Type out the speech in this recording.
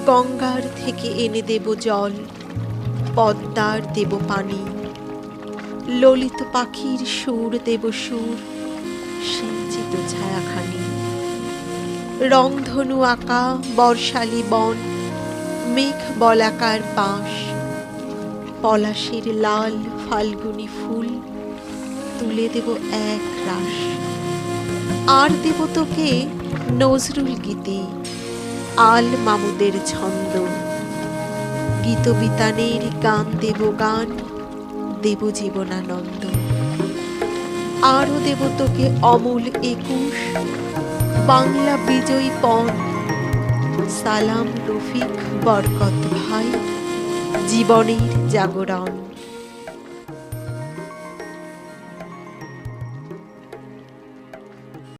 গঙ্গার থেকে এনে দেব জল, পদ্মার দেব পানি, ললিত পাখির সুর দেব সুর, সিঞ্চিত ছায়াখানি। রংধনু আঁকা বর্ষালি বন, মেঘ বলাকার বাঁশ, পলাশের লাল ফাল্গুনি ফুল, তুলে দেব এক রাশ। আর দেব তোকে নজরুল গীতি, আল মামুদের ছন্দ, গীতবিতানের গান দেব গান, দেব জীবনানন্দ। আরও দেব তোকে অমূল একুশ, বাংলা বিজয়ী পণ, সালাম রফিক বরকত ভাই, জীবনের জাগরণ।